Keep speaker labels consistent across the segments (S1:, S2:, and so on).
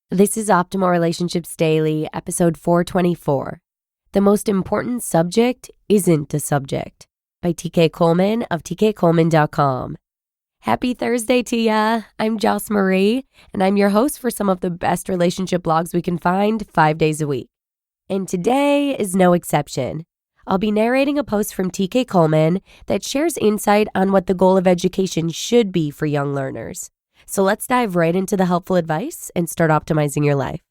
S1: This is Optimal Relationships Daily, episode 424. The most important subject isn't a subject, by TK Coleman of tkcoleman.com. Happy Thursday to ya. I'm Joss Marie, and I'm your host for some of the best relationship blogs we can find 5 days a week. And today is no exception. I'll be narrating a post from TK Coleman that shares insight on what the goal of education should be for young learners. So let's dive right into the helpful advice and start optimizing your life.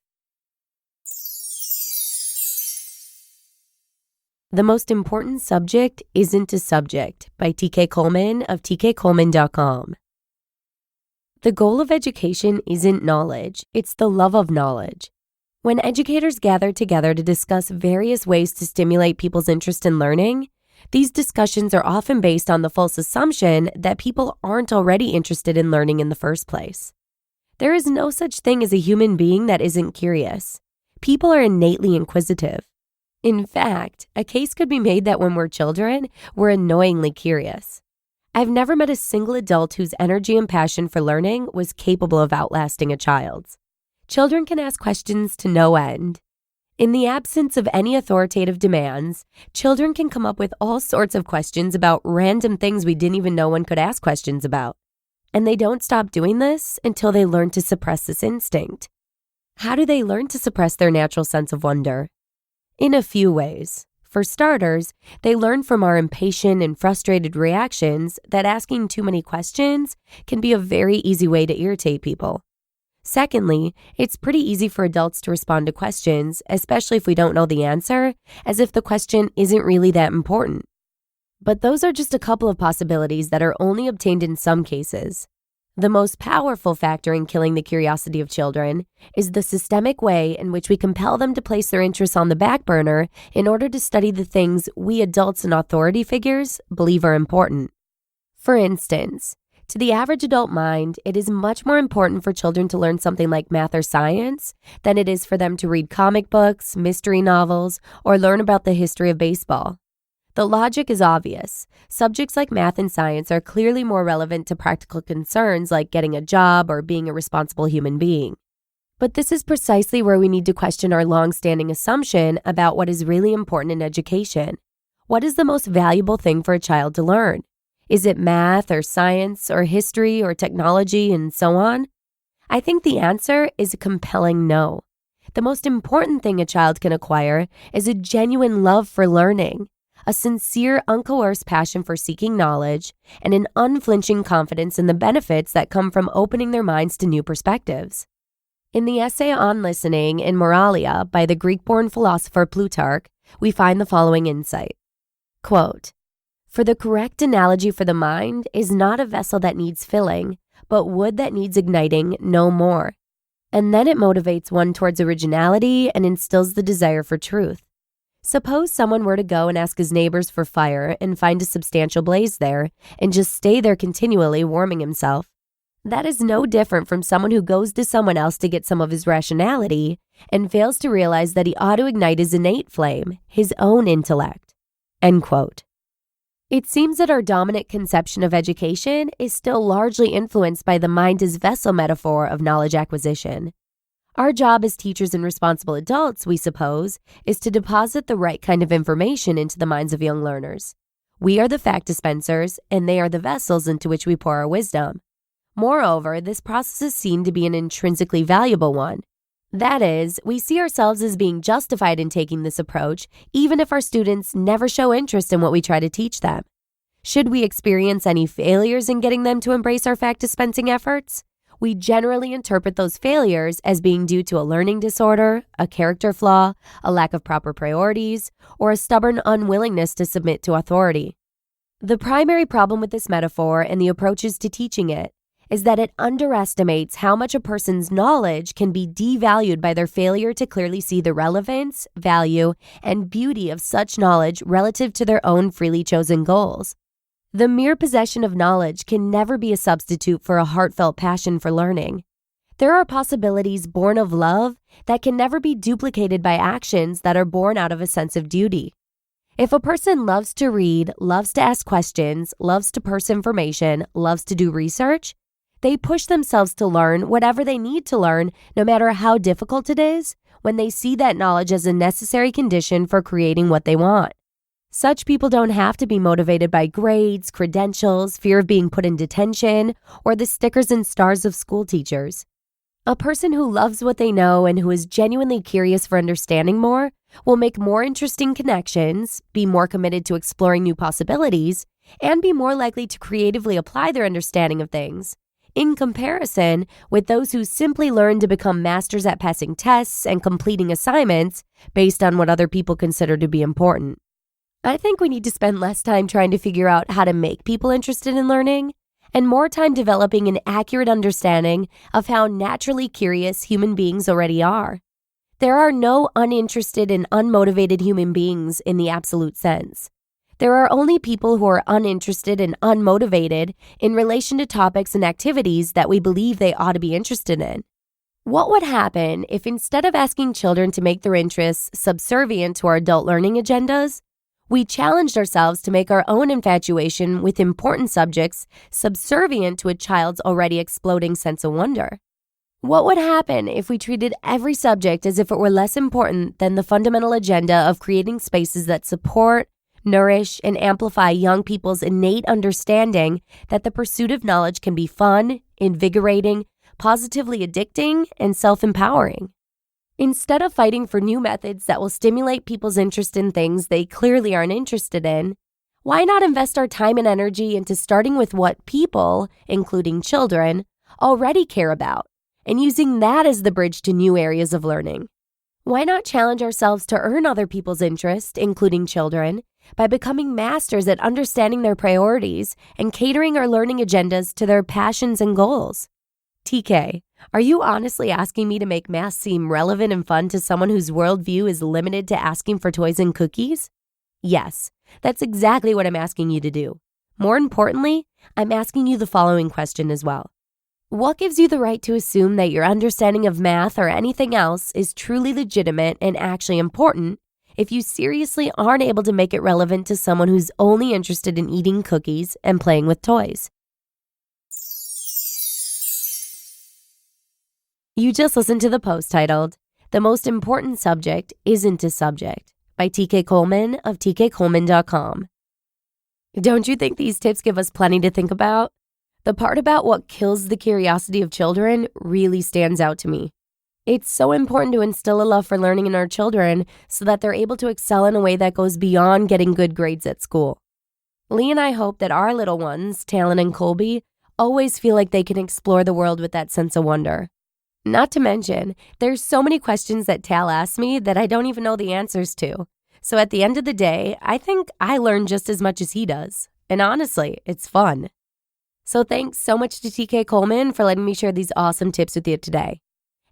S1: The most important subject isn't a subject, by TK Coleman of tkcoleman.com. The goal of education isn't knowledge, it's the love of knowledge. When educators gather together to discuss various ways to stimulate people's interest in learning, these discussions are often based on the false assumption that people aren't already interested in learning in the first place. There is no such thing as a human being that isn't curious. People are innately inquisitive. In fact, a case could be made that when we're children, we're annoyingly curious. I've never met a single adult whose energy and passion for learning was capable of outlasting a child's. Children can ask questions to no end. In the absence of any authoritative demands, children can come up with all sorts of questions about random things we didn't even know one could ask questions about. And they don't stop doing this until they learn to suppress this instinct. How do they learn to suppress their natural sense of wonder? In a few ways. For starters, they learn from our impatient and frustrated reactions that asking too many questions can be a very easy way to irritate people. Secondly, it's pretty easy for adults to respond to questions, especially if we don't know the answer, as if the question isn't really that important. But those are just a couple of possibilities that are only obtained in some cases. The most powerful factor in killing the curiosity of children is the systemic way in which we compel them to place their interests on the back burner in order to study the things we adults and authority figures believe are important. For instance, to the average adult mind, it is much more important for children to learn something like math or science than it is for them to read comic books, mystery novels, or learn about the history of baseball. The logic is obvious. Subjects like math and science are clearly more relevant to practical concerns like getting a job or being a responsible human being. But this is precisely where we need to question our long-standing assumption about what is really important in education. What is the most valuable thing for a child to learn? Is it math or science or history or technology and so on? I think the answer is a compelling no. The most important thing a child can acquire is a genuine love for learning, a sincere, uncoerced passion for seeking knowledge, and an unflinching confidence in the benefits that come from opening their minds to new perspectives. In the essay on listening in Moralia by the Greek-born philosopher Plutarch, we find the following insight. Quote, "For the correct analogy for the mind is not a vessel that needs filling, but wood that needs igniting no more. And then it motivates one towards originality and instills the desire for truth. Suppose someone were to go and ask his neighbors for fire and find a substantial blaze there and just stay there continually warming himself. That is no different from someone who goes to someone else to get some of his rationality and fails to realize that he ought to ignite his innate flame, his own intellect." End quote. It seems that our dominant conception of education is still largely influenced by the mind as vessel metaphor of knowledge acquisition. Our job as teachers and responsible adults, we suppose, is to deposit the right kind of information into the minds of young learners. We are the fact dispensers, and they are the vessels into which we pour our wisdom. Moreover, this process is seen to be an intrinsically valuable one. That is, we see ourselves as being justified in taking this approach, even if our students never show interest in what we try to teach them. Should we experience any failures in getting them to embrace our fact-dispensing efforts, we generally interpret those failures as being due to a learning disorder, a character flaw, a lack of proper priorities, or a stubborn unwillingness to submit to authority. The primary problem with this metaphor and the approaches to teaching it is that it underestimates how much a person's knowledge can be devalued by their failure to clearly see the relevance, value, and beauty of such knowledge relative to their own freely chosen goals. The mere possession of knowledge can never be a substitute for a heartfelt passion for learning. There are possibilities born of love that can never be duplicated by actions that are born out of a sense of duty. If a person loves to read, loves to ask questions, loves to parse information, loves to do research, They push themselves to learn whatever they need to learn, no matter how difficult it is, when they see that knowledge as a necessary condition for creating what they want. Such people don't have to be motivated by grades, credentials, fear of being put in detention, or the stickers and stars of school teachers. A person who loves what they know and who is genuinely curious for understanding more will make more interesting connections, be more committed to exploring new possibilities, and be more likely to creatively apply their understanding of things, in comparison with those who simply learn to become masters at passing tests and completing assignments based on what other people consider to be important. I think we need to spend less time trying to figure out how to make people interested in learning, and more time developing an accurate understanding of how naturally curious human beings already are. There are no uninterested and unmotivated human beings in the absolute sense. There are only people who are uninterested and unmotivated in relation to topics and activities that we believe they ought to be interested in. What would happen if instead of asking children to make their interests subservient to our adult learning agendas, we challenged ourselves to make our own infatuation with important subjects subservient to a child's already exploding sense of wonder? What would happen if we treated every subject as if it were less important than the fundamental agenda of creating spaces that support, nourish, and amplify young people's innate understanding that the pursuit of knowledge can be fun, invigorating, positively addicting, and self-empowering? Instead of fighting for new methods that will stimulate people's interest in things they clearly aren't interested in, why not invest our time and energy into starting with what people, including children, already care about, and using that as the bridge to new areas of learning? Why not challenge ourselves to earn other people's interest, including children, by becoming masters at understanding their priorities and catering our learning agendas to their passions and goals? TK, are you honestly asking me to make math seem relevant and fun to someone whose worldview is limited to asking for toys and cookies? Yes, that's exactly what I'm asking you to do. More importantly, I'm asking you the following question as well. What gives you the right to assume that your understanding of math or anything else is truly legitimate and actually important if you seriously aren't able to make it relevant to someone who's only interested in eating cookies and playing with toys? You just listened to the post titled, "The Most Important Subject Isn't a Subject" by TK Coleman of tkcoleman.com. Don't you think these tips give us plenty to think about? The part about what kills the curiosity of children really stands out to me. It's so important to instill a love for learning in our children so that they're able to excel in a way that goes beyond getting good grades at school. Lee and I hope that our little ones, Talon and Colby, always feel like they can explore the world with that sense of wonder. Not to mention, there's so many questions that Tal asks me that I don't even know the answers to. So at the end of the day, I think I learn just as much as he does. And honestly, it's fun. So thanks so much to TK Coleman for letting me share these awesome tips with you today.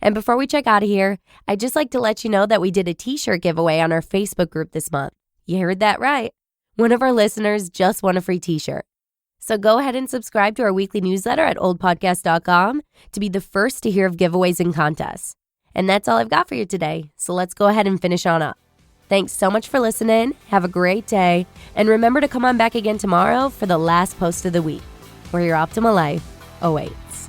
S1: And before we check out of here, I'd just like to let you know that we did a t-shirt giveaway on our Facebook group this month. You heard that right. One of our listeners just won a free t-shirt. So go ahead and subscribe to our weekly newsletter at oldpodcast.com to be the first to hear of giveaways and contests. And that's all I've got for you today, so let's go ahead and finish on up. Thanks so much for listening, have a great day, and remember to come on back again tomorrow for the last post of the week, where your optimal life awaits.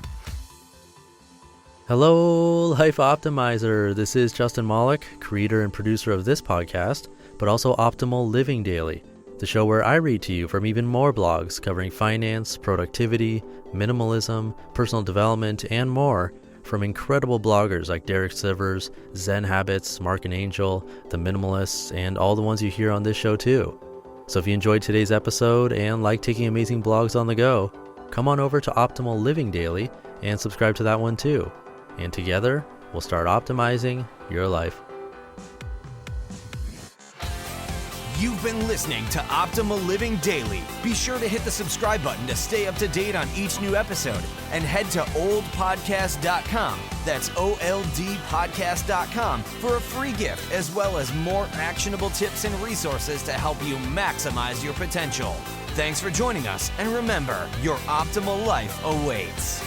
S2: Hello, Life Optimizer. This is Justin Malik, creator and producer of this podcast, but also Optimal Living Daily, the show where I read to you from even more blogs covering finance, productivity, minimalism, personal development, and more from incredible bloggers like Derek Sivers, Zen Habits, Mark and Angel, The Minimalists, and all the ones you hear on this show too. So if you enjoyed today's episode and like taking amazing blogs on the go, come on over to Optimal Living Daily and subscribe to that one too. And together, we'll start optimizing your life.
S3: You've been listening to Optimal Living Daily. Be sure to hit the subscribe button to stay up to date on each new episode and head to oldpodcast.com. That's OLDpodcast.com for a free gift as well as more actionable tips and resources to help you maximize your potential. Thanks for joining us, and remember, your optimal life awaits.